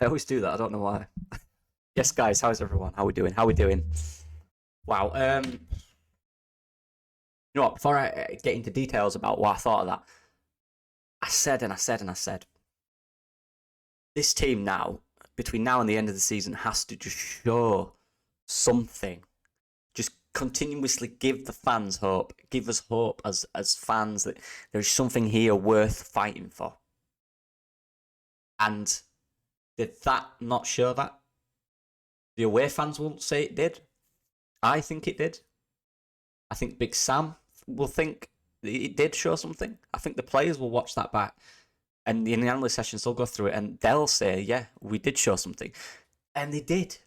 I always do that. I don't know why. Yes, guys. How's everyone? How we doing? How we doing? Wow. You know what? Before I get into details about what I thought of that, I said and I said and I said, this team now, between now and the end of the season, has to just show something. Just continuously give the fans hope. Give us hope as fans that there's something here worth fighting for. And did that not show that? The away fans will say it did. I think it did. I think Big Sam will think it did show something. I think the players will watch that back, and in the analyst sessions they'll go through it and they'll say, "Yeah, we did show something," and they did.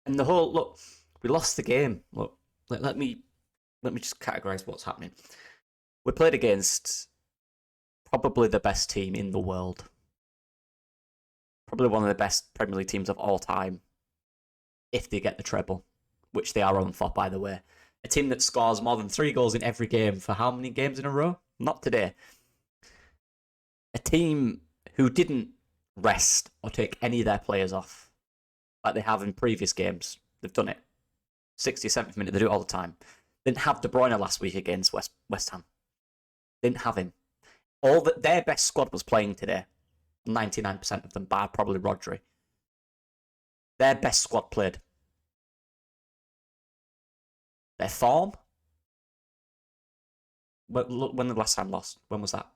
And the whole look, we lost the game. Look, let me just categorize what's happening. We played against probably the best team in the world, probably one of the best Premier League teams of all time, if they get the treble, which they are on for, by the way. A team that scores more than 3 goals in every game for how many games in a row? Not today. A team who didn't rest or take any of their players off like they have in previous games. They've done it. 60th, 70th minute, they do it all the time. Didn't have De Bruyne last week against West Ham. Didn't have him. Their best squad was playing today. 99% of them, bar probably Rodri. Their best squad played. Their form? When the last time lost? When was that?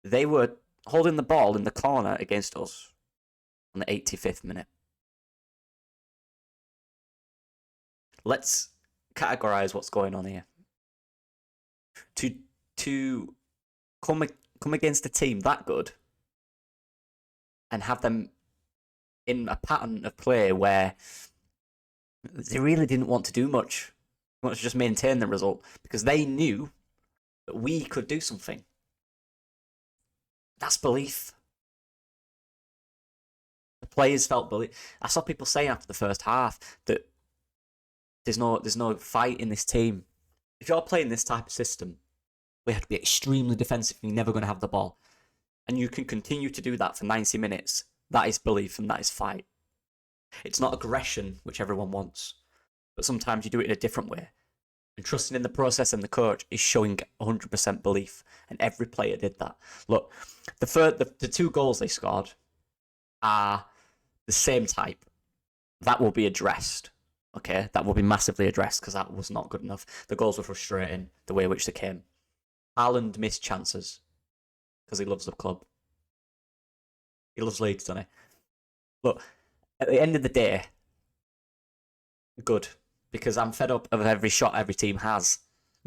They were holding the ball in the corner against us on the 85th minute. Let's categorise what's going on here. To come against a team that good and have them in a pattern of play where they really didn't want to do much. They wanted to just maintain the result because they knew that we could do something. That's belief. The players felt belief. I saw people saying after the first half that there's no fight in this team. If you're playing this type of system, we have to be extremely defensive and you're never going to have the ball. And you can continue to do that for 90 minutes. That is belief and that is fight. It's not aggression, which everyone wants. But sometimes you do it in a different way. And trusting in the process and the coach is showing 100% belief. And every player did that. Look, the 2 goals they scored are the same type. That will be addressed. Okay, that will be massively addressed because that was not good enough. The goals were frustrating, the way in which they came. Haaland missed chances because he loves the club. He loves Leeds, doesn't he? Look, at the end of the day, good. Because I'm fed up of every shot every team has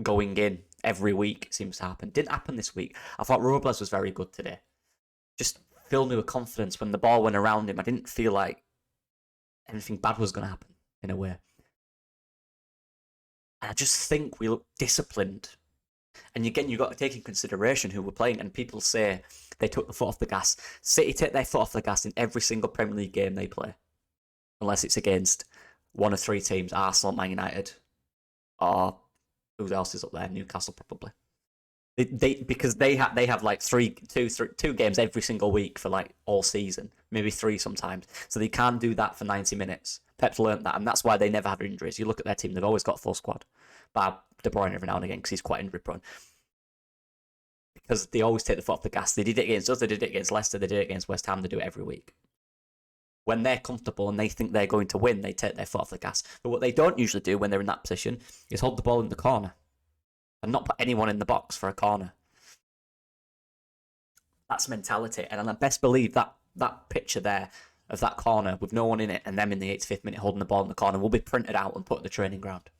going in every week. It seems to happen. Didn't happen this week. I thought Robles was very good today. Just filled me with confidence when the ball went around him. I didn't feel like anything bad was going to happen in a way. And I just think we look disciplined. And again, you've got to take in consideration who we're playing. And people say they took the foot off the gas. City take their foot off the gas in every single Premier League game they play. Unless it's against one of 3 teams, Arsenal, Man United, or who else is up there? Newcastle, probably. Because they have like two games every single week for like all season, maybe 3 sometimes. So they can't do that for 90 minutes. Pep's learnt that, and that's why they never have injuries. You look at their team; they've always got a full squad. Bar De Bruyne every now and again because he's quite injury prone. Because they always take the foot off the gas. They did it against us. They did it against Leicester. They did it against West Ham. They do it every week. When they're comfortable and they think they're going to win, they take their foot off the gas. But what they don't usually do when they're in that position is hold the ball in the corner and not put anyone in the box for a corner. That's mentality. And I best believe that picture there of that corner with no one in it and them in the 85th minute holding the ball in the corner will be printed out and put at the training ground.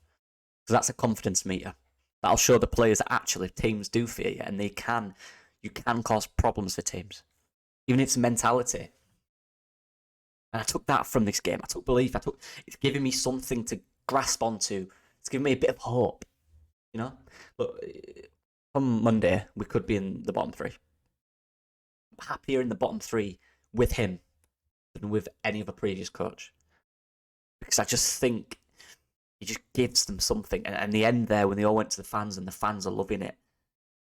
Because that's a confidence meter. That'll show the players that actually teams do fear you and you can cause problems for teams. Even if it's mentality. And I took that from this game. I took belief. It's giving me something to grasp onto. It's giving me a bit of hope. You know? Look, on Monday, we could be in the bottom 3. I'm happier in the bottom 3 with him than with any other previous coach. Because I just think he just gives them something. And the end there, when they all went to the fans and the fans are loving it.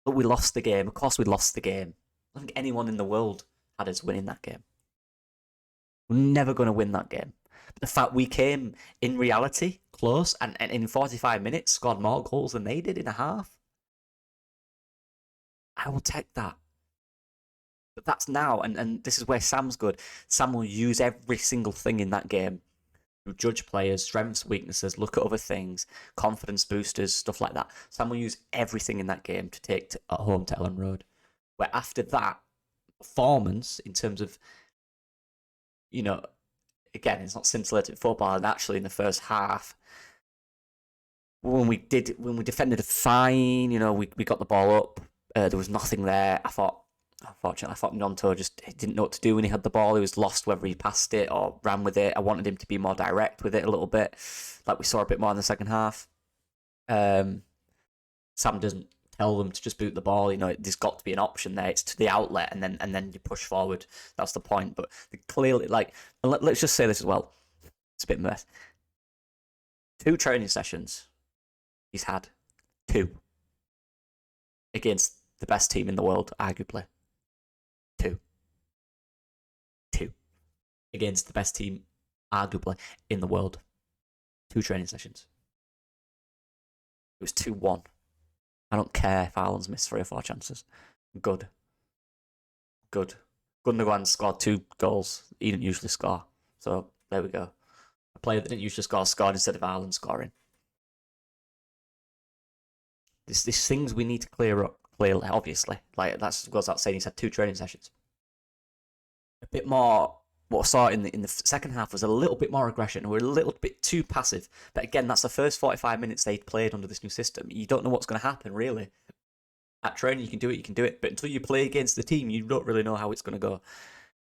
But we lost the game. Of course we lost the game. don't think anyone in the world had us winning that game. We're never going to win that game. But the fact we came, in reality, close, and in 45 minutes scored more goals than they did in a half, I will take that. But that's now, and this is where Sam's good. Sam will use every single thing in that game to judge players, strengths, weaknesses, look at other things, confidence boosters, stuff like that. Sam will use everything in that game to take at home to Ellen Road. Where after that performance, in terms of, again, it's not scintillating football, and actually in the first half, when we defended fine, we got the ball up, there was nothing there. Unfortunately, I thought Gnonto just didn't know what to do when he had the ball. He was lost whether he passed it or ran with it. I wanted him to be more direct with it a little bit, like we saw a bit more in the second half. Sam doesn't tell them to just boot the ball. There's got to be an option there. It's to the outlet, and then you push forward. That's the point. But clearly, let's just say this as well. It's a bit mess. 2 training sessions he's had. 2. Against the best team in the world, arguably. 2. Against the best team, arguably, in the world. 2 training sessions. It was 2-1. I don't care if Ireland's missed 3 or 4 chances. Good. Gundogan scored 2 goals. He didn't usually score. So, there we go. A player that didn't usually score scored instead of Ireland scoring. There's things we need to clear up, clearly, obviously. That goes without saying. He's had 2 training sessions. A bit more, what I saw in the second half was a little bit more aggression. We're a little bit too passive. But again, that's the first 45 minutes they'd played under this new system. You don't know what's going to happen, really. At training, you can do it. But until you play against the team, you don't really know how it's going to go.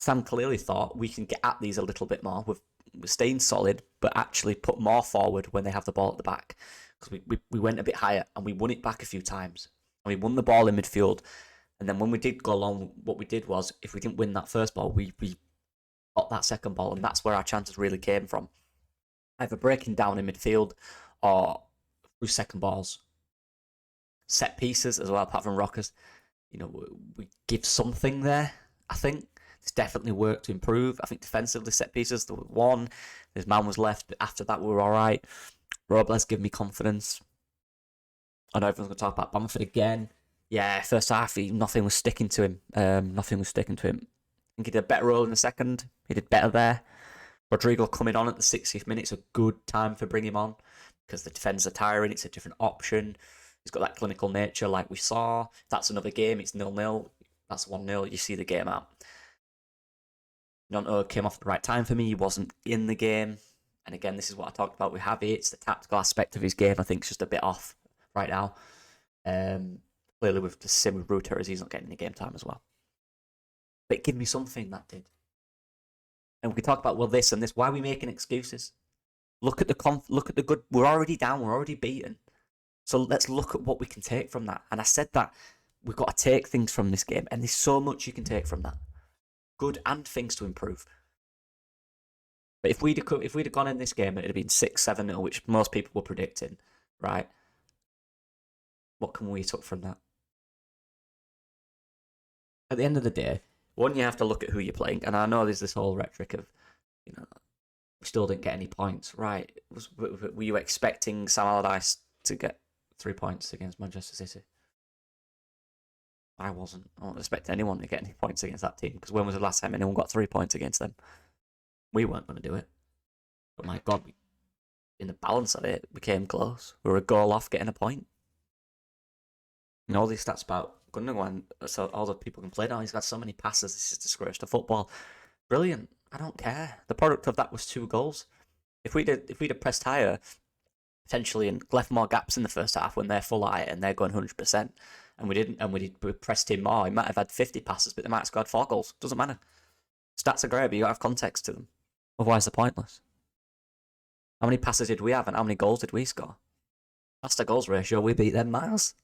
Sam clearly thought we can get at these a little bit more. We're staying solid, but actually put more forward when they have the ball at the back. Because we went a bit higher, and we won it back a few times. And we won the ball in midfield. And then when we did go along, what we did was, if we didn't win that first ball, we got that second ball, and that's where our chances really came from. Either breaking down in midfield or through second balls. Set pieces as well, apart from rockers. We give something there, I think. It's definitely work to improve. I think defensively, set pieces, there was 1. His man was left, but after that, we were all right. Robles gave me confidence. I know everyone's going to talk about Bamford again. Yeah, first half, nothing was sticking to him. I think he did a better role in the second. He did better there. Rodrigo coming on at the 60th minute. It's a good time for bringing him on because the defenders are tiring. It's a different option. He's got that clinical nature like we saw. If that's another game, it's 0-0. That's 1-0. You see the game out. Gnonto came off at the right time for me. He wasn't in the game. And again, this is what I talked about with Javi. It's the tactical aspect of his game. I think it's just a bit off right now. Clearly, with the same with Ruter, as he's not getting any game time as well. But give me something that did. And we can talk about this and this. Why are we making excuses? Look at the good. We're already down. We're already beaten. So let's look at what we can take from that. And I said that we've got to take things from this game, and there's so much you can take from that, good and things to improve. But if we'd have gone in this game, it'd have been 6-7-0, which most people were predicting, right? What can we take from that? At the end of the day, one, you have to look at who you're playing, and I know there's this whole rhetoric of, we still didn't get any points, right? Were you expecting Sam Allardyce to get 3 points against Manchester City? I wasn't. I wasn't expecting anyone to get any points against that team, because when was the last time anyone got 3 points against them? We weren't going to do it. But my God, in the balance of it, we came close. We were a goal off getting a point. All these stats about Gundogan, so all the people complain, he's got so many passes, this is a disgrace to football. Brilliant. I don't care. The product of that was 2 goals. If we'd have pressed higher, potentially, and left more gaps in the first half when they're full eye and they're going 100%, and we didn't, and we pressed him more, he might have had 50 passes, but they might have scored 4 goals. Doesn't matter. Stats are great, but you got to have context to them. Otherwise, they're pointless. How many passes did we have, and how many goals did we score? That's the goals ratio. We beat them miles.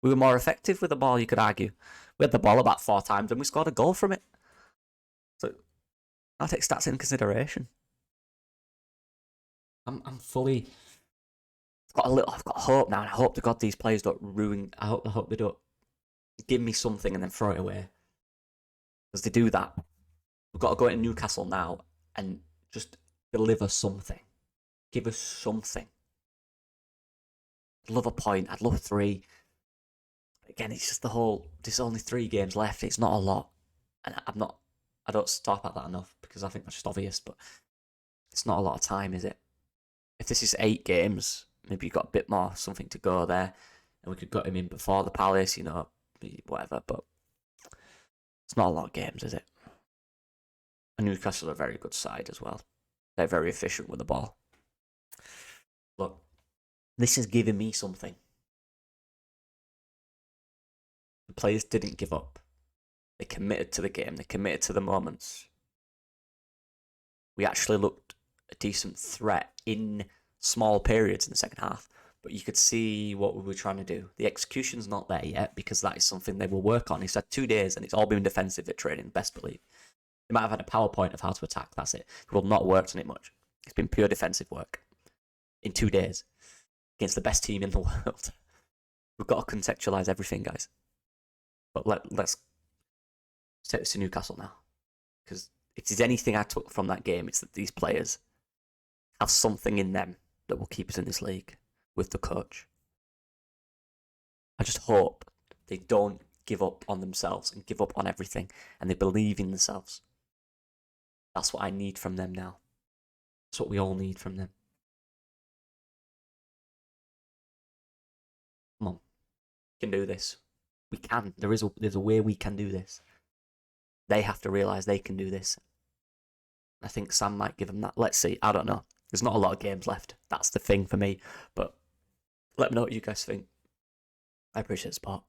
We were more effective with the ball, you could argue. We had the ball about 4 times, and we scored a goal from it. So, I'll take stats into consideration. I'm fully... I've got hope now, and I hope to God these players don't ruin... I hope they don't give me something and then throw it away. Because they do that. We've got to go into Newcastle now and just deliver something. Give us something. I'd love a point. I'd love 3. Again, it's just the whole. There's only 3 games left. It's not a lot, and I don't talk about that enough because I think that's just obvious. But it's not a lot of time, is it? If this is 8 games, maybe you've got a bit more something to go there, and we could get him in before the Palace, whatever. But it's not a lot of games, is it? And Newcastle are a very good side as well. They're very efficient with the ball. Look, this is giving me something. The players didn't give up. They committed to the game. They committed to the moments. We actually looked a decent threat in small periods in the second half, but you could see what we were trying to do. The execution's not there yet because that is something they will work on. It's had 2 days and it's all been defensive at training, best believe. They might have had a PowerPoint of how to attack, that's it. It will not work on it much. It's been pure defensive work in 2 days against the best team in the world. We've got to contextualise everything, guys. But let's take this to Newcastle now. Because if there's anything I took from that game, it's that these players have something in them that will keep us in this league with the coach. I just hope they don't give up on themselves and give up on everything, and they believe in themselves. That's what I need from them now. That's what we all need from them. Come on. We can do this. We can. There's a way we can do this. They have to realise they can do this. I think Sam might give them that. Let's see. I don't know. There's not a lot of games left. That's the thing for me. But let me know what you guys think. I appreciate the support.